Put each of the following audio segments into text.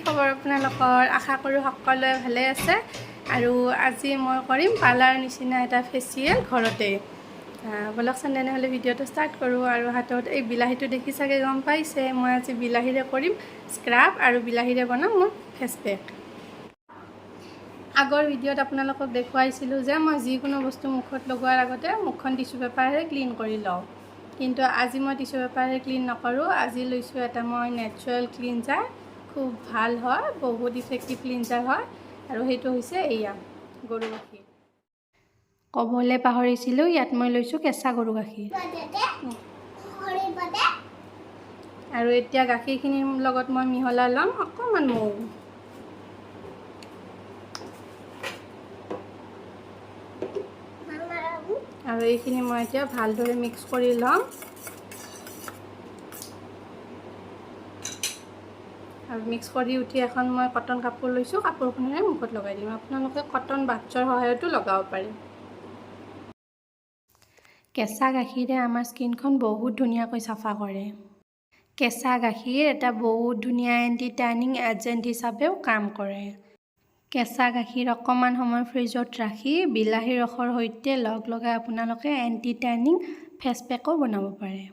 খবৰ আপোনালোকৰ? আশা কৰোঁ সকলোৱে ভালে আছে। আৰু আজি মই কৰিম পাৰ্লাৰ নিচিনা এটা ফেচিয়েল ঘৰতে। বলকচোন তেনেহ'লে ভিডিঅ'টো ষ্টাৰ্ট কৰোঁ। আৰু হাতত এই বিলাহীটো দেখি চাগে গম পাইছে, মই আজি বিলাহীৰে কৰিম স্ক্ৰাব আৰু বিলাহীৰে বনাম মোৰ ফেচ পেক। আগৰ ভিডিঅ'ত আপোনালোকক দেখুৱাইছিলোঁ যে মই যিকোনো বস্তু মুখত লগোৱাৰ আগতে মুখখন টিচু পেপাৰেৰে ক্লিন কৰি লওঁ, কিন্তু আজি মই টিচু পেপাৰেৰে ক্লিন নকৰোঁ। আজি লৈছোঁ এটা মই নেচাৰেল ক্লিনজাৰ, খুব ভাল হয়, বহুত ইফেক্টিভ ক্লিনজাৰ হয়, আৰু সেইটো হৈছে এয়া গৰু গাখীৰ। ক'বলৈ পাহৰিছিলোঁ, ইয়াত মই লৈছোঁ কেঁচা গৰু গাখীৰ। আৰু এতিয়া গাখীৰখিনিৰ লগত মই মিহলাই ল'ম অকণমান মৌ। আৰু এইখিনি মই এতিয়া ভালদৰে মিক্স কৰি ল'ম। আৰু মিক্স কৰি উঠি এখন মই কটন কাপোৰ লৈছোঁ, কাপোৰখনেৰে মুখত লগাই দিম। আপোনালোকে কটন বাটছৰ সহায়তো লগাব পাৰে। কেঁচা গাখীৰে আমাৰ স্কিনখন বহুত ধুনীয়াকৈ চাফা কৰে। কেঁচা গাখীৰ এটা বহুত ধুনীয়া এণ্টি টেনিং এজেণ্ট হিচাপেও কাম কৰে। কেঁচা গাখীৰ অকণমান সময় ফ্ৰিজত ৰাখি বিলাহীৰ ৰসৰ সৈতে লগাই আপোনালোকে এণ্টি টেনিং ফেচ পেকো বনাব পাৰে।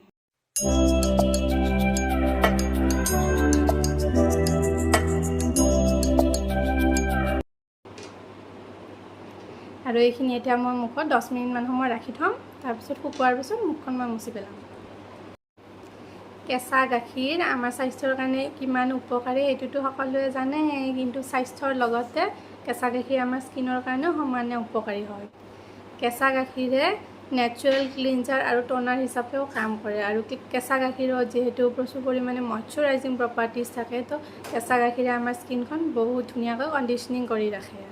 আৰু এইখিনি এতিয়া মই মুখত 10 মিনিটমান সময় ৰাখি থ'ম। তাৰপিছত শুকোৱাৰ পিছত মুখখন মই মুচি পেলাম। কেঁচা গাখীৰ আমাৰ স্বাস্থ্যৰ কাৰণে কিমান উপকাৰী সেইটোতো সকলোৱে জানে, কিন্তু স্বাস্থ্যৰ লগতে কেঁচা গাখীৰ আমাৰ স্কিনৰ কাৰণেও সমানে উপকাৰী হয়। কেঁচা গাখীৰে নেচাৰেল ক্লিনজাৰ আৰু ট'নাৰ হিচাপেও কাম কৰে। আৰু কেঁচা গাখীৰত যিহেতু প্ৰচুৰ পৰিমাণে মইশ্চাৰাইজিং প্ৰপাৰ্টিজ থাকে, তো কেঁচা গাখীৰে আমাৰ স্কিনখন বহুত ধুনীয়াকৈ কণ্ডিশ্যনিং কৰি ৰাখে।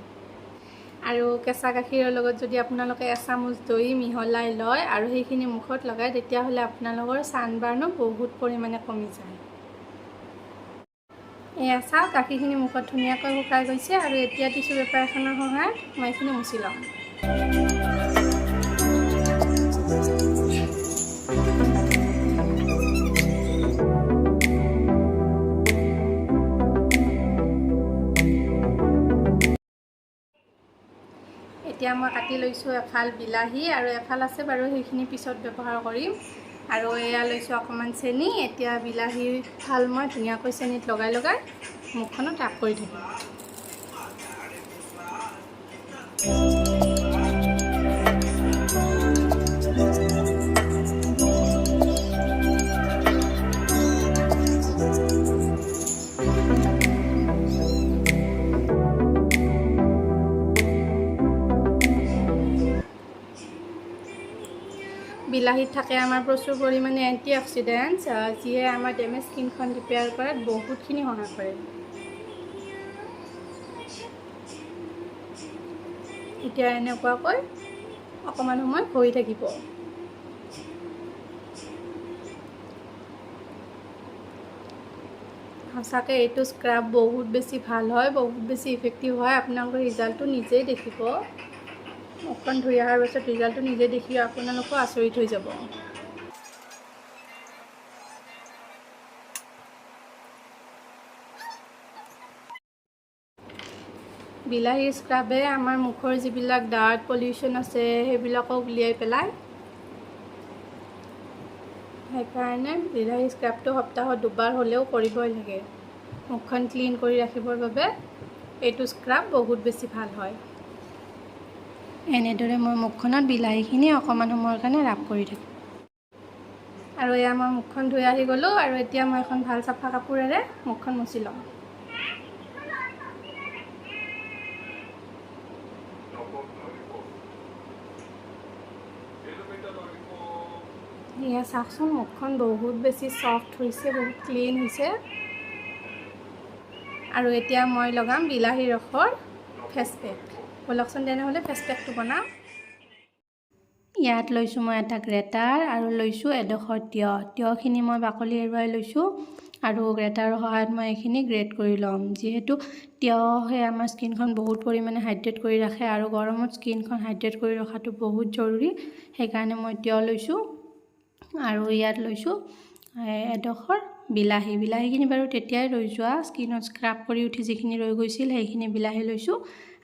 আৰু কেঁচা গাখীৰৰ লগত যদি আপোনালোকে এচামুচ দৈ মিহলাই লয় আৰু সেইখিনি মুখত লগায়, তেতিয়াহ'লে আপোনালোকৰ ছানবাৰ্ণো বহুত পৰিমাণে কমি যায়। এয়া চাওক, গাখীৰখিনি মুখত ধুনীয়াকৈ শুকাই গৈছে। আৰু এতিয়া টিচু পেপাৰ এখনৰ সহায়ত মই এইখিনি মুচি ল'ম। এতিয়া মই কাটি লৈছোঁ এফাল বিলাহী, আৰু এফাল আছে বাৰু, সেইখিনি পিছত ব্যৱহাৰ কৰিম। আৰু এয়া লৈছোঁ অকণমান চেনি। এতিয়া বিলাহীৰ ফাল মই ধুনীয়াকৈ চেনিত লগাই মুখখনত ৰাপ কৰি থাকিম। বিলাহীত থাকে আমাৰ প্ৰচুৰ পৰিমাণে এণ্টি অক্সিডেণ্টছ, যিয়ে আমাৰ ডেমেজ স্কিনখন ৰিপেয়াৰ কৰাত বহুতখিনি সহায় কৰে। এতিয়া এনেকুৱাকৈ অকণমান সময় হৈ থাকিব। সঁচাকৈ এইটো স্ক্ৰাব বহুত বেছি ভাল হয়, বহুত বেছি ইফেক্টিভ হয়। আপোনালোকৰ ৰিজাল্টটো নিজেই দেখিব। মুখখন ধুই অহাৰ পাছত ৰিজাল্টটো নিজে দেখি আপোনালোকো আচৰিত হৈ যাব। বিলাহীৰ স্ক্ৰাবে আমাৰ মুখৰ যিবিলাক ডাৰ্ট পলিউশ্যন আছে সেইবিলাকো উলিয়াই পেলায়। সেইকাৰণে বিলাহীৰ স্ক্ৰাবটো সপ্তাহত 2 বাৰ হ'লেও কৰিবই লাগে। মুখখন ক্লিন কৰি ৰাখিবৰ বাবে এইটো স্ক্ৰাব বহুত বেছি ভাল হয়। এনেদৰে মই মুখখনত বিলাহীখিনি অকণমান সময়ৰ কাৰণে ৰাপ কৰি থাকিম। আৰু এয়া মই মুখখন ধুই আহি গ'লোঁ। আৰু এতিয়া মই এখন ভাল চাফা কাপোৰেৰে মুখখন মুচি ল'ম। এয়া চাওকচোন, মুখখন বহুত বেছি ছফ্ট হৈছে, বহুত ক্লিন হৈছে। আৰু এতিয়া মই লগাম বিলাহী ৰসৰ ফেচ পেক। বলকচোন তেনেহ'লে ফেচ পেকটো বনাম। ইয়াত লৈছোঁ মই এটা গ্ৰেটাৰ, আৰু লৈছোঁ এডোখৰ তিয়ঁহখিনি মই বাকলি এৰুৱাই লৈছোঁ। আৰু গ্ৰেটাৰৰ সহায়ত মই এইখিনি গ্ৰেট কৰি ল'ম। যিহেতু তিয়ঁহে আমাৰ স্কিনখন বহুত পৰিমাণে হাইড্ৰেট কৰি ৰাখে, আৰু গৰমত স্কিনখন হাইড্ৰেট কৰি ৰখাটো বহুত জৰুৰী। সেইকাৰণে মই তিয়ঁহ লৈছোঁ। আৰু ইয়াত লৈছোঁ এডোখৰ বিলাহীখিনি বাৰু তেতিয়াই লৈ যোৱা স্কিনত স্ক্ৰাব কৰি উঠি যিখিনি ৰৈ গৈছিল সেইখিনি বিলাহী লৈছোঁ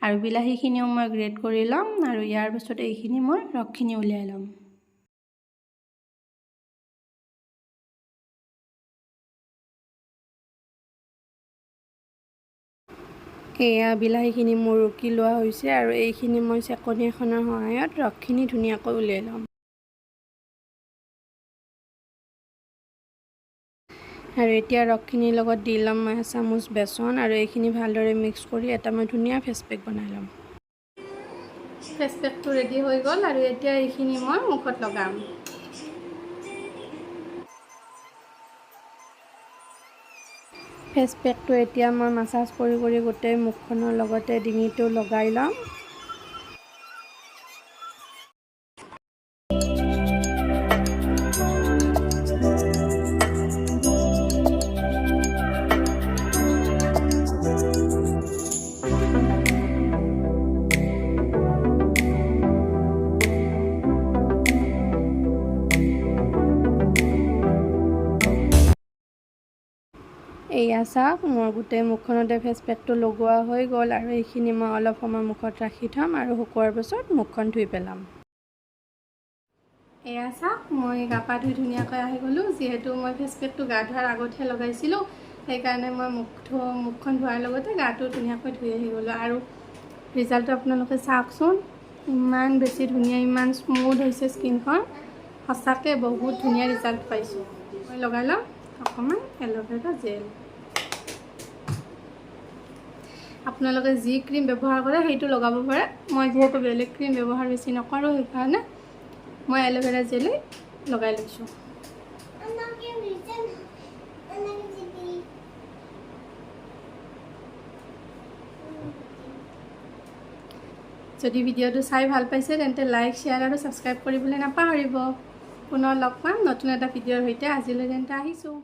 আৰু বিলাহীখিনিও মই গ্ৰেট কৰি ল'ম আৰু ইয়াৰ পাছত এইখিনি মই ৰসখিনি উলিয়াই ল'ম। এয়া বিলাহীখিনি মোৰ ৰুকি লোৱা হৈছে আৰু এইখিনি মই চেকনি এখনৰ সহায়ত ৰসখিনি ধুনীয়াকৈ উলিয়াই ল'ম। আৰু এতিয়া ৰসখিনিৰ লগত দি ল'ম মই এচামুচ বেচন আৰু এইখিনি ভালদৰে মিক্স কৰি এটা মই ধুনীয়া ফেচ পেক বনাই ল'ম। ফেচ পেকটো ৰেডি হৈ গ'ল আৰু এতিয়া এইখিনি মই মুখত লগাম। ফেচ পেকটো এতিয়া মই মাছাজ কৰি গোটেই মুখখনৰ লগতে ডিঙিটো লগাই ল'ম। এয়া চাওক মোৰ গোটেই মুখখনতে ফেচ পেকটো লগোৱা হৈ গ'ল আৰু এইখিনি মই অলপ সময় মুখত ৰাখি থ'ম আৰু শুকোৱাৰ পাছত মুখখন ধুই পেলাম। এয়া চাওক মই গা পা ধুই ধুনীয়াকৈ আহি গ'লোঁ। যিহেতু মই ফেচ পেকটো গা ধোৱাৰ আগতহে লগাইছিলোঁ সেইকাৰণে মই মুখখন ধোৱাৰ লগতে গাটো ধুনীয়াকৈ ধুই আহি গ'লোঁ আৰু ৰিজাল্টটো আপোনালোকে চাওকচোন, ইমান বেছি ধুনীয়া, ইমান স্মুথ হৈছে স্কিনখন। সঁচাকৈ বহুত ধুনীয়া ৰিজাল্ট পাইছোঁ। মই লগাই ল'ম অকণমান এল'ভেৰা জেল। আপোনালোকে যি ক্ৰীম ব্যৱহাৰ কৰে সেইটো লগাব পাৰে। মই যিহেতু বেলেগ ক্ৰীম ব্যৱহাৰ বেছি নকৰোঁ সেইকাৰণে মই এল'ভেৰা জেলেই লগাই লৈছোঁ। যদি ভিডিঅ'টো চাই ভাল পাইছে তেন্তে লাইক, শ্বেয়াৰ আৰু ছাবস্ক্ৰাইব কৰিবলৈ নাপাহৰিব। পুনৰ লগ পাম নতুন এটা ভিডিঅ'ৰ সৈতে। আজিলৈ তেন্তে আহিছোঁ।